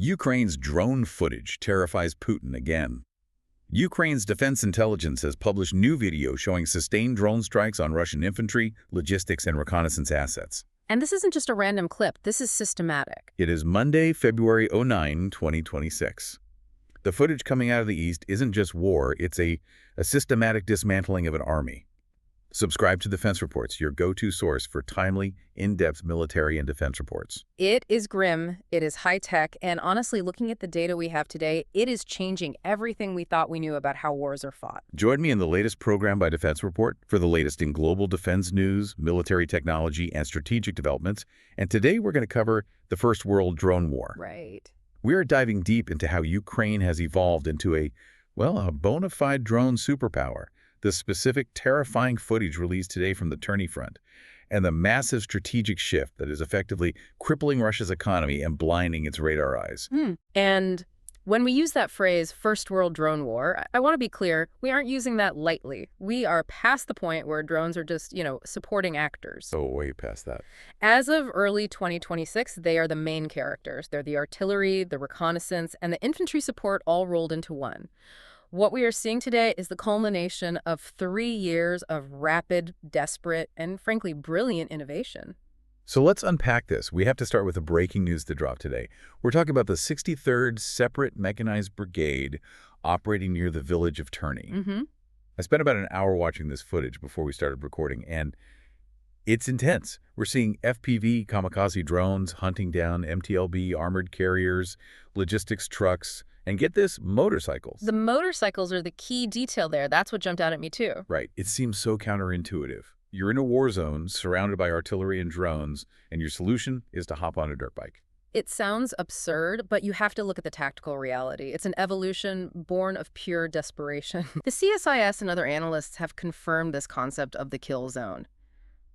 Ukraine's drone footage terrifies Putin again. Ukraine's defense intelligence has published new video showing sustained drone strikes on Russian infantry, logistics, and reconnaissance assets. And this isn't just a random clip. This is systematic. It is Monday, February 9, 2026. The footage coming out of the East isn't just war, it's a systematic dismantling of an army. Subscribe to Defense Reports, your go-to source for timely, in-depth military and defense reports. It is grim, it is high-tech, and honestly, looking at the data we have today, it is changing everything we thought we knew about how wars are fought. Join me in the latest program by Defense Report for the latest in global defense news, military technology, and strategic developments. And today we're going to cover the First World Drone War. Right. We are diving deep into how Ukraine has evolved into a bona fide drone superpower. The specific terrifying footage released today from the tourney front, and the massive strategic shift that is effectively crippling Russia's economy and blinding its radar eyes. And when we use that phrase, First World Drone War, I want to be clear, we aren't using that lightly. We are past the point where drones are just, supporting actors. Oh, way past that. As of early 2026, they are the main characters. They're the artillery, the reconnaissance, and the infantry support all rolled into one. What we are seeing today is the culmination of 3 years of rapid, desperate, and frankly, brilliant innovation. So let's unpack this. We have to start with the breaking news that dropped today. We're talking about the 63rd Separate Mechanized Brigade operating near the village of Turney. I spent about an hour watching this footage before we started recording, and it's intense. We're seeing FPV kamikaze drones hunting down MTLB armored carriers, logistics trucks, and get this, motorcycles. The motorcycles are the key detail there. That's what jumped out at me, too. Right. It seems so counterintuitive. You're in a war zone surrounded by artillery and drones, and your solution is to hop on a dirt bike. It sounds absurd, but you have to look at the tactical reality. It's an evolution born of pure desperation. The CSIS and other analysts have confirmed this concept of the kill zone.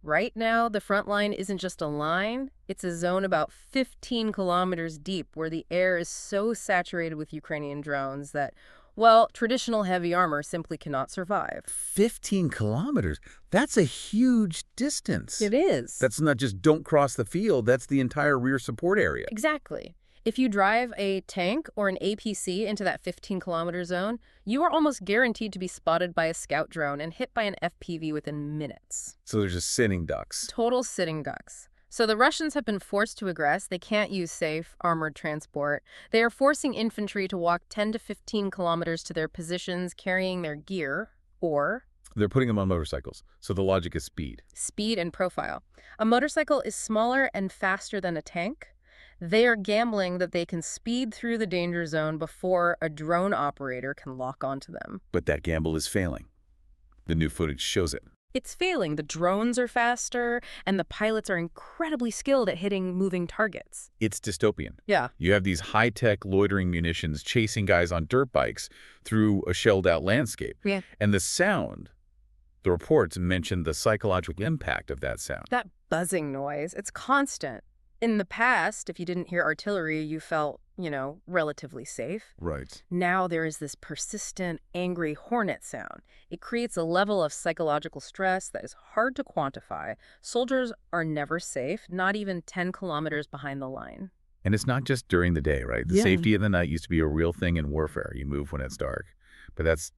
Right now, the front line isn't just a line, it's a zone about 15 kilometers deep where the air is so saturated with Ukrainian drones that, well, traditional heavy armor simply cannot survive. 15 kilometers? That's a huge distance. It is. That's not just don't cross the field, that's the entire rear support area. Exactly. If you drive a tank or an APC into that 15-kilometer zone, you are almost guaranteed to be spotted by a scout drone and hit by an FPV within minutes. So they're just sitting ducks. Total sitting ducks. So the Russians have been forced to aggress. They can't use safe, armored transport. They are forcing infantry to walk 10 to 15 kilometers to their positions, carrying their gear, or they're putting them on motorcycles, so the logic is speed. Speed and profile. A motorcycle is smaller and faster than a tank. They are gambling that they can speed through the danger zone before a drone operator can lock onto them. But that gamble is failing. The new footage shows it. It's failing. The drones are faster, and the pilots are incredibly skilled at hitting moving targets. It's dystopian. Yeah. You have these high-tech loitering munitions chasing guys on dirt bikes through a shelled-out landscape. Yeah. And the sound, the reports mention the psychological impact of that sound. That buzzing noise, it's constant. In the past, if you didn't hear artillery, you felt, relatively safe. Right. Now there is this persistent, angry hornet sound. It creates a level of psychological stress that is hard to quantify. Soldiers are never safe, not even 10 kilometers behind the line. And it's not just during the day, right? The safety of the night used to be a real thing in warfare. You move when it's dark. But that's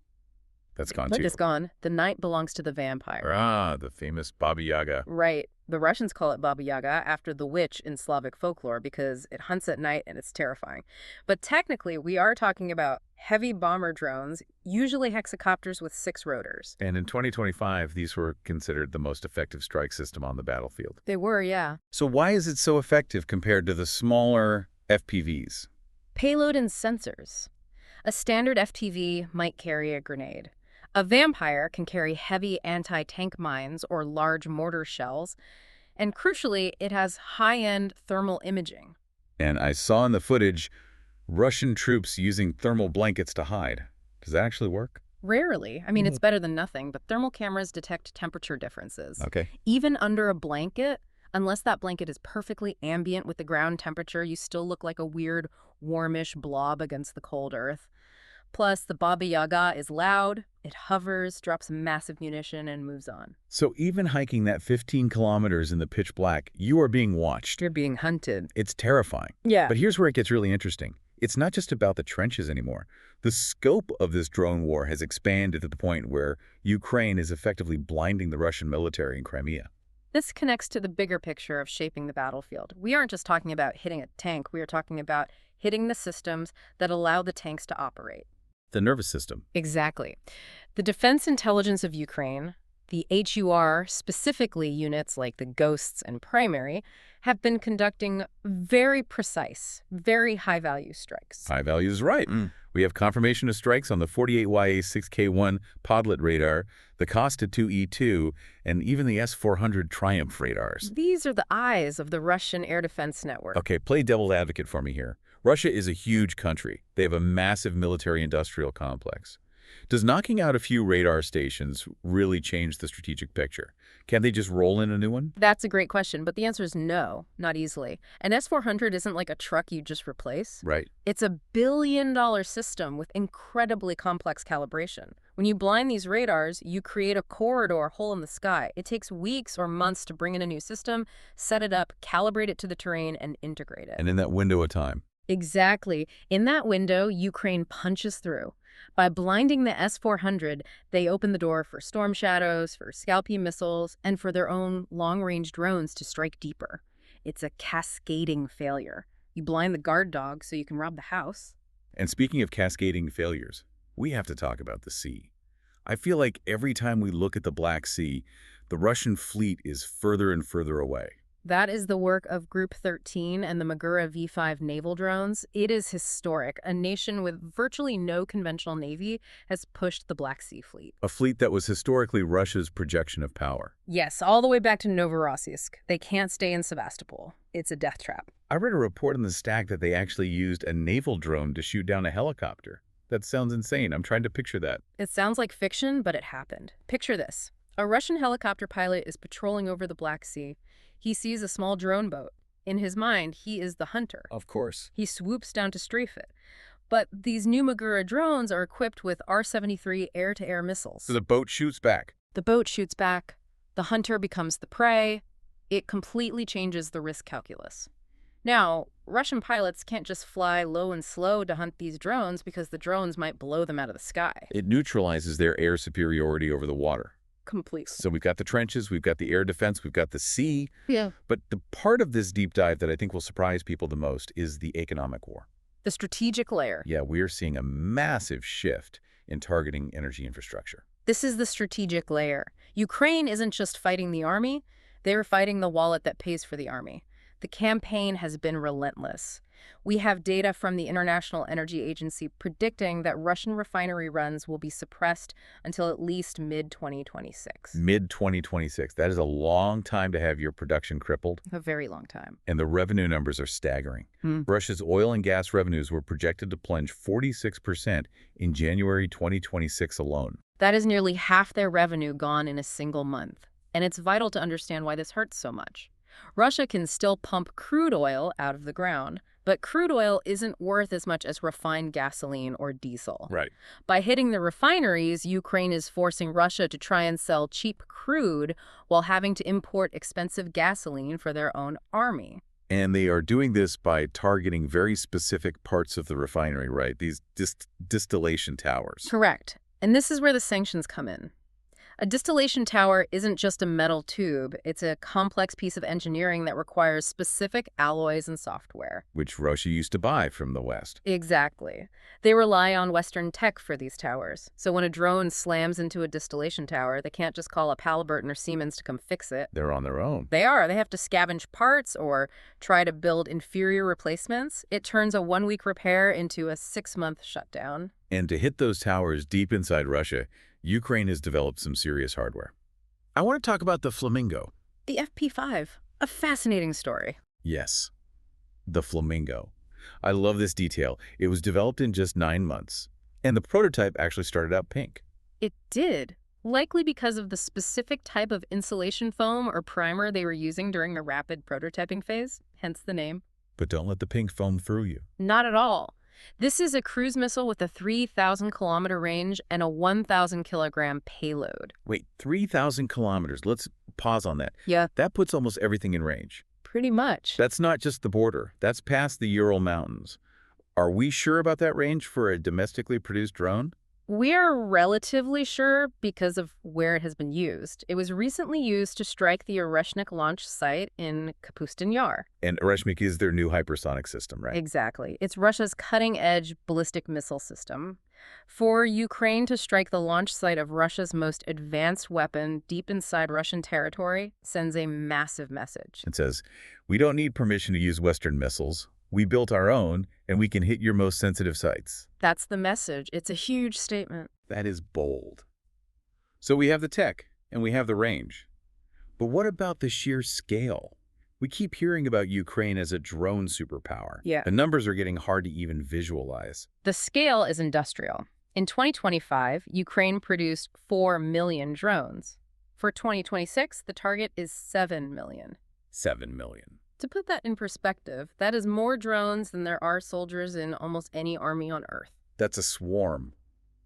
gone too. But it's gone. The night belongs to the vampire. Ah, the famous Baba Yaga. Right. The Russians call it Baba Yaga after the witch in Slavic folklore because it hunts at night and it's terrifying. But technically, we are talking about heavy bomber drones, usually hexacopters with 6 rotors. And in 2025, these were considered the most effective strike system on the battlefield. They were, yeah. So why is it so effective compared to the smaller FPVs? Payload and sensors. A standard FPV might carry a grenade. A Vampire can carry heavy anti-tank mines or large mortar shells, and crucially, it has high-end thermal imaging. And I saw in the footage Russian troops using thermal blankets to hide. Does that actually work? Rarely. I mean, it's better than nothing, but thermal cameras detect temperature differences. Okay. Even under a blanket, unless that blanket is perfectly ambient with the ground temperature, you still look like a weird, warmish blob against the cold earth. Plus, the Baba Yaga is loud, it hovers, drops massive munition, and moves on. So even hiking that 15 kilometers in the pitch black, you are being watched. You're being hunted. It's terrifying. Yeah. But here's where it gets really interesting. It's not just about the trenches anymore. The scope of this drone war has expanded to the point where Ukraine is effectively blinding the Russian military in Crimea. This connects to the bigger picture of shaping the battlefield. We aren't just talking about hitting a tank, we are talking about hitting the systems that allow the tanks to operate. The nervous system. Exactly. The defense intelligence of Ukraine, the HUR, specifically units like the Ghosts and Primary, have been conducting very precise, very high-value strikes. High value is right. We have confirmation of strikes on the 48YA6K1 Podlet radar, the Costa 2E2, and even the S-400 Triumph radars. These are the eyes of the Russian air defense network. Okay, play devil's advocate for me here. Russia is a huge country. They have a massive military-industrial complex. Does knocking out a few radar stations really change the strategic picture? Can they just roll in a new one? That's a great question, but the answer is no, not easily. An S-400 isn't like a truck you just replace. Right. It's a billion-dollar system with incredibly complex calibration. When you blind these radars, you create a corridor hole in the sky. It takes weeks or months to bring in a new system, set it up, calibrate it to the terrain, and integrate it. And in that window of time. Exactly. In that window, Ukraine punches through. By blinding the S-400, they open the door for Storm Shadows, for Scalp-E missiles, and for their own long-range drones to strike deeper. It's a cascading failure. You blind the guard dog so you can rob the house. And speaking of cascading failures, we have to talk about the sea. I feel like every time we look at the Black Sea, the Russian fleet is further and further away. That is the work of Group 13 and the Magura V5 naval drones. It is historic. A nation with virtually no conventional navy has pushed the Black Sea fleet. A fleet that was historically Russia's projection of power. Yes, all the way back to Novorossiysk. They can't stay in Sevastopol. It's a death trap. I read a report in the stack that they actually used a naval drone to shoot down a helicopter. That sounds insane. I'm trying to picture that. It sounds like fiction, but it happened. Picture this. A Russian helicopter pilot is patrolling over the Black Sea. He sees a small drone boat. In his mind, he is the hunter. Of course. He swoops down to strafe it. But these new Magura drones are equipped with R-73 air-to-air missiles. So the boat shoots back. The boat shoots back. The hunter becomes the prey. It completely changes the risk calculus. Now, Russian pilots can't just fly low and slow to hunt these drones because the drones might blow them out of the sky. It neutralizes their air superiority over the water. Completely. So we've got the trenches, we've got the air defense, we've got the sea. Yeah. But the part of this deep dive that I think will surprise people the most is the economic war. The strategic layer. Yeah, we're seeing a massive shift in targeting energy infrastructure. This is the strategic layer. Ukraine isn't just fighting the army, they're fighting the wallet that pays for the army. The campaign has been relentless. We have data from the International Energy Agency predicting that Russian refinery runs will be suppressed until at least mid-2026. Mid-2026. That is a long time to have your production crippled. A very long time. And the revenue numbers are staggering. Russia's oil and gas revenues were projected to plunge 46% in January 2026 alone. That is nearly half their revenue gone in a single month. And it's vital to understand why this hurts so much. Russia can still pump crude oil out of the ground, but crude oil isn't worth as much as refined gasoline or diesel. Right. By hitting the refineries, Ukraine is forcing Russia to try and sell cheap crude while having to import expensive gasoline for their own army. And they are doing this by targeting very specific parts of the refinery, right? These distillation towers. Correct. And this is where the sanctions come in. A distillation tower isn't just a metal tube. It's a complex piece of engineering that requires specific alloys and software. Which Russia used to buy from the West. Exactly. They rely on Western tech for these towers. So when a drone slams into a distillation tower, they can't just call up Halliburton or Siemens to come fix it. They're on their own. They are. They have to scavenge parts or try to build inferior replacements. It turns a 1-week repair into a 6-month shutdown. And to hit those towers deep inside Russia, Ukraine has developed some serious hardware. I want to talk about the Flamingo. The FP5. A fascinating story. Yes, the Flamingo. I love this detail. It was developed in just 9 months, and the prototype actually started out pink. It did, likely because of the specific type of insulation foam or primer they were using during the rapid prototyping phase, hence the name. But don't let the pink foam through you. Not at all. This is a cruise missile with a 3,000-kilometer range and a 1,000-kilogram payload. Wait, 3,000 kilometers. Let's pause on that. Yeah, That puts almost everything in range. pretty much. That's not just the border. That's past the Ural Mountains. Are we sure about that range for a domestically produced drone? We are relatively sure because of where it has been used. It was recently used to strike the Oreshnik launch site in Kapustin Yar. And Oreshnik is their new hypersonic system, right? Exactly. It's Russia's cutting-edge ballistic missile system. For Ukraine to strike the launch site of Russia's most advanced weapon deep inside Russian territory sends a massive message. It says, we don't need permission to use Western missiles. We built our own, and we can hit your most sensitive sites. That's the message. It's a huge statement. That is bold. So we have the tech, and we have the range. But what about the sheer scale? We keep hearing about Ukraine as a drone superpower. Yeah. The numbers are getting hard to even visualize. The scale is industrial. In 2025, Ukraine produced 4 million drones. For 2026, the target is 7 million. 7 million. To put that in perspective, that is more drones than there are soldiers in almost any army on Earth. That's a swarm.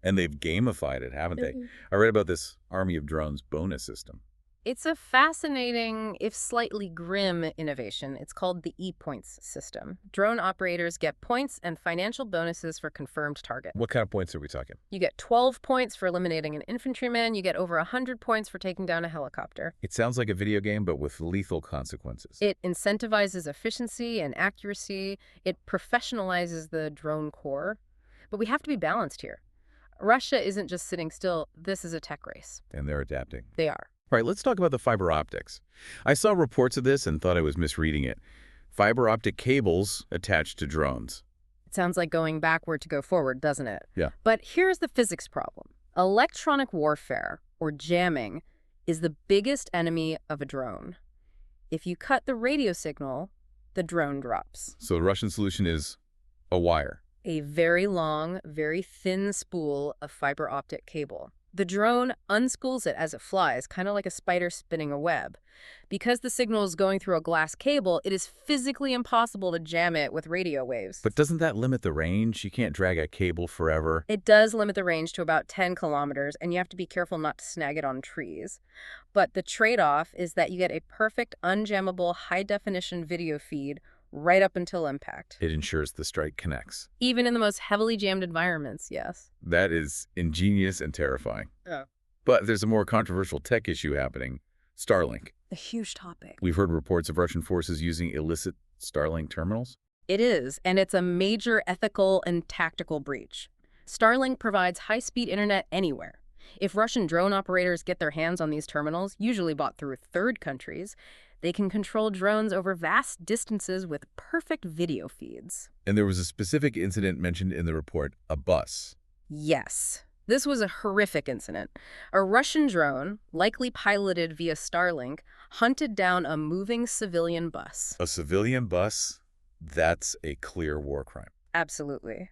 And they've gamified it, haven't they? I read about this Army of Drones bonus system. It's a fascinating, if slightly grim, innovation. It's called the E-Points system. Drone operators get points and financial bonuses for confirmed targets. What kind of points are we talking? You get 12 points for eliminating an infantryman. You get over 100 points for taking down a helicopter. It sounds like a video game, but with lethal consequences. It incentivizes efficiency and accuracy. It professionalizes the drone corps. But we have to be balanced here. Russia isn't just sitting still. This is a tech race. And they're adapting. They are. All right, let's talk about the fiber optics. I saw reports of this and thought I was misreading it. Fiber optic cables attached to drones. It sounds like going backward to go forward, doesn't it? Yeah. But here's the physics problem. Electronic warfare, or jamming, is the biggest enemy of a drone. If you cut the radio signal, the drone drops. So the Russian solution is a wire. A very long, very thin spool of fiber optic cable. The drone unspools it as it flies, kind of like a spider spinning a web. Because the signal is going through a glass cable, it is physically impossible to jam it with radio waves. But doesn't that limit the range? You can't drag a cable forever. It does limit the range to about 10 kilometers, and you have to be careful not to snag it on trees. But the trade-off is that you get a perfect, unjammable, high-definition video feed right up until impact. It ensures the strike connects. Even in the most heavily jammed environments, yes. That is ingenious and terrifying. Yeah. But there's a more controversial tech issue happening. Starlink. A huge topic. We've heard reports of Russian forces using illicit Starlink terminals. It is, and it's a major ethical and tactical breach. Starlink provides high-speed internet anywhere. If Russian drone operators get their hands on these terminals, usually bought through third countries, they can control drones over vast distances with perfect video feeds. And there was a specific incident mentioned in the report, a bus. Yes. This was a horrific incident. A Russian drone, likely piloted via Starlink, hunted down a moving civilian bus. A civilian bus? That's a clear war crime. Absolutely.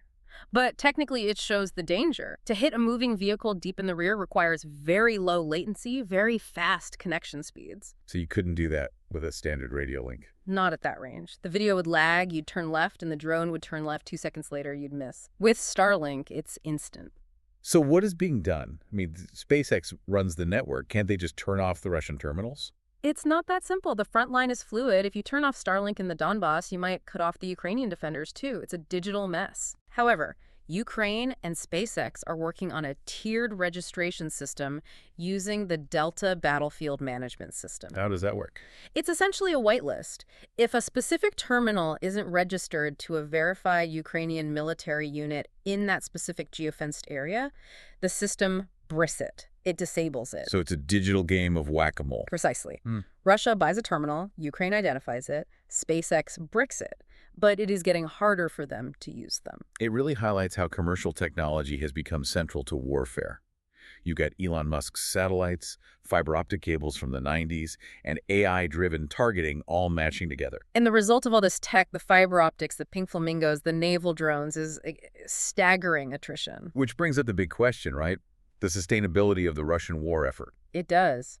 But technically, it shows the danger. To hit a moving vehicle deep in the rear requires very low latency, very fast connection speeds. So you couldn't do that with a standard radio link. Not at that range. The video would lag, you'd turn left, and the drone would turn left 2 seconds later, you'd miss. With Starlink, it's instant. So what is being done? I mean, SpaceX runs the network. Can't they just turn off the Russian terminals? It's not that simple. The front line is fluid. If you turn off Starlink in the Donbass, you might cut off the Ukrainian defenders too. It's a digital mess. However, Ukraine and SpaceX are working on a tiered registration system using the Delta Battlefield Management System. How does that work? It's essentially a whitelist. If a specific terminal isn't registered to a verified Ukrainian military unit in that specific geofenced area, the system bris it. It disables it. So it's a digital game of whack-a-mole. Precisely. Russia buys a terminal, Ukraine identifies it, SpaceX bricks it, but it is getting harder for them to use them. It really highlights how commercial technology has become central to warfare. You got Elon Musk's satellites, fiber optic cables from the 90s, and AI-driven targeting all matching together. And the result of all this tech, the fiber optics, the pink flamingos, the naval drones, is staggering attrition. Which brings up the big question, right? The sustainability of the Russian war effort. It does.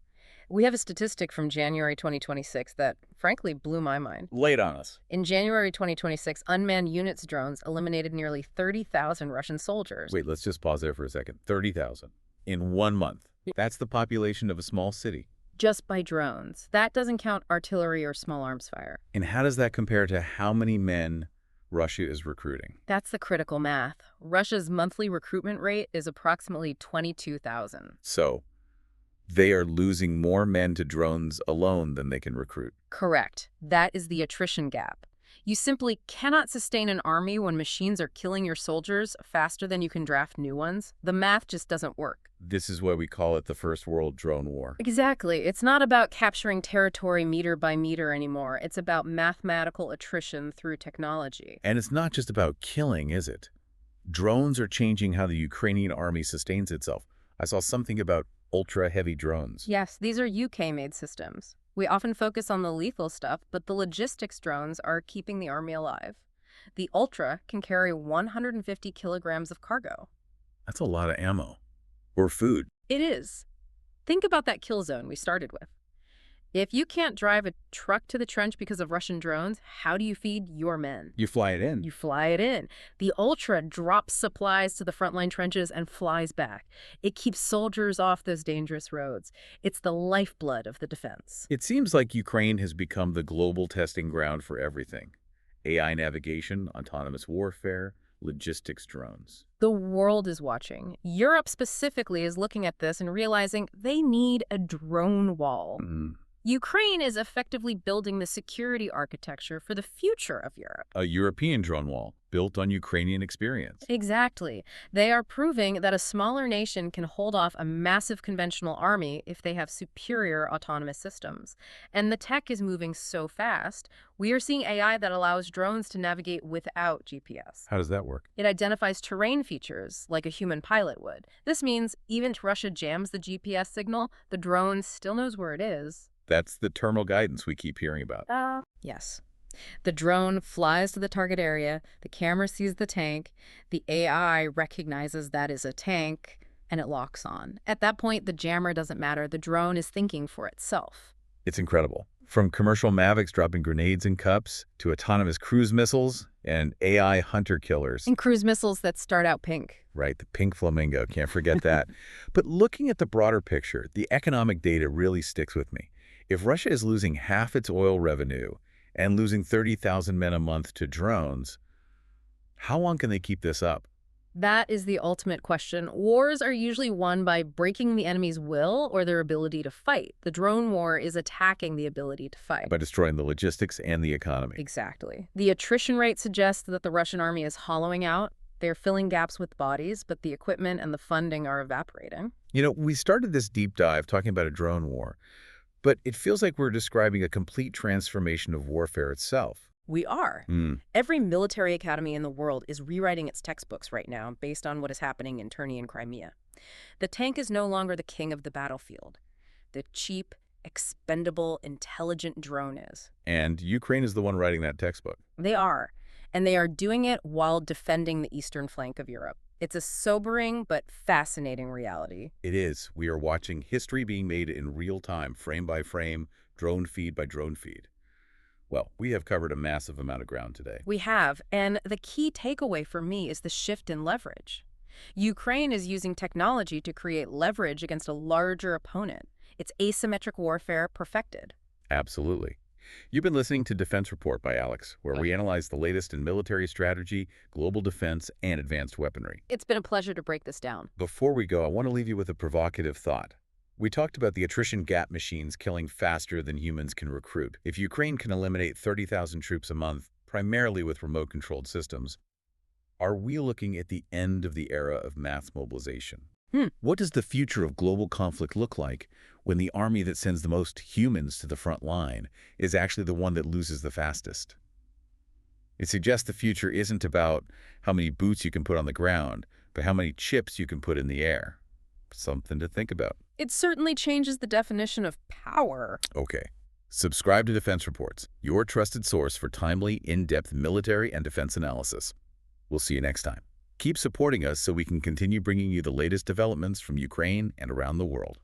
We have a statistic from January 2026 that, frankly, blew my mind. Lay it on us. In January 2026, unmanned units drones eliminated nearly 30,000 Russian soldiers. Wait, let's just pause there for a second. 30,000 in 1 month. That's the population of a small city. Just by drones. That doesn't count artillery or small arms fire. And how does that compare to how many men Russia is recruiting? That's the critical math. Russia's monthly recruitment rate is approximately 22,000. So they are losing more men to drones alone than they can recruit. Correct. That is the attrition gap. You simply cannot sustain an army when machines are killing your soldiers faster than you can draft new ones. The math just doesn't work. This is why we call it the First World Drone War. Exactly. It's not about capturing territory meter by meter anymore. It's about mathematical attrition through technology. And it's not just about killing, is it? Drones are changing how the Ukrainian army sustains itself. I saw something about ultra-heavy drones. Yes, these are UK-made systems. We often focus on the lethal stuff, but the logistics drones are keeping the army alive. The Ultra can carry 150 kilograms of cargo. That's a lot of ammo. Or food. It is. Think about that kill zone we started with. If you can't drive a truck to the trench because of Russian drones, how do you feed your men? You fly it in. You fly it in. The Ultra drops supplies to the frontline trenches and flies back. It keeps soldiers off those dangerous roads. It's the lifeblood of the defense. It seems like Ukraine has become the global testing ground for everything. AI navigation, autonomous warfare, logistics drones. The world is watching. Europe specifically is looking at this and realizing they need a drone wall. Ukraine is effectively building the security architecture for the future of Europe. A European drone wall built on Ukrainian experience. Exactly. They are proving that a smaller nation can hold off a massive conventional army if they have superior autonomous systems. And the tech is moving so fast, we are seeing AI that allows drones to navigate without GPS. How does that work? It identifies terrain features like a human pilot would. This means even if Russia jams the GPS signal, the drone still knows where it is. That's the terminal guidance we keep hearing about. Yes. The drone flies to the target area, the camera sees the tank, the AI recognizes that is a tank, and it locks on. At that point, the jammer doesn't matter. The drone is thinking for itself. It's incredible. From commercial Mavics dropping grenades in cups to autonomous cruise missiles and AI hunter killers. And cruise missiles that start out pink. Right, the pink flamingo, can't forget that. But looking at the broader picture, the economic data really sticks with me. If Russia is losing half its oil revenue and losing 30,000 men a month to drones, how long can they keep this up? That is the ultimate question. Wars are usually won by breaking the enemy's will or their ability to fight. The drone war is attacking the ability to fight. By destroying the logistics and the economy. Exactly. The attrition rate suggests that the Russian army is hollowing out. They're filling gaps with bodies, but the equipment and the funding are evaporating. You know, we started this deep dive talking about a drone war, but it feels like we're describing a complete transformation of warfare itself. We are. Every military academy in the world is rewriting its textbooks right now based on what is happening in Terni and Crimea. The tank is no longer the king of the battlefield. The cheap, expendable, intelligent drone is. And Ukraine is the one writing that textbook. They are. And they are doing it while defending the eastern flank of Europe. It's a sobering but fascinating reality. It is. We are watching history being made in real time, frame by frame, drone feed by drone feed. Well, we have covered a massive amount of ground today. We have, and the key takeaway for me is the shift in leverage. Ukraine is using technology to create leverage against a larger opponent. It's asymmetric warfare perfected. Absolutely. You've been listening to Defense Report by Alex, where we analyze the latest in military strategy, global defense, and advanced weaponry. It's been a pleasure to break this down. Before we go, I want to leave you with a provocative thought. We talked about the attrition gap machines killing faster than humans can recruit. If Ukraine can eliminate 30,000 troops a month, primarily with remote-controlled systems, are we looking at the end of the era of mass mobilization? What does the future of global conflict look like when the army that sends the most humans to the front line is actually the one that loses the fastest? It suggests the future isn't about how many boots you can put on the ground, but how many chips you can put in the air. Something to think about. It certainly changes the definition of power. Okay. Subscribe to Defense Reports, your trusted source for timely, in-depth military and defense analysis. We'll see you next time. Keep supporting us so we can continue bringing you the latest developments from Ukraine and around the world.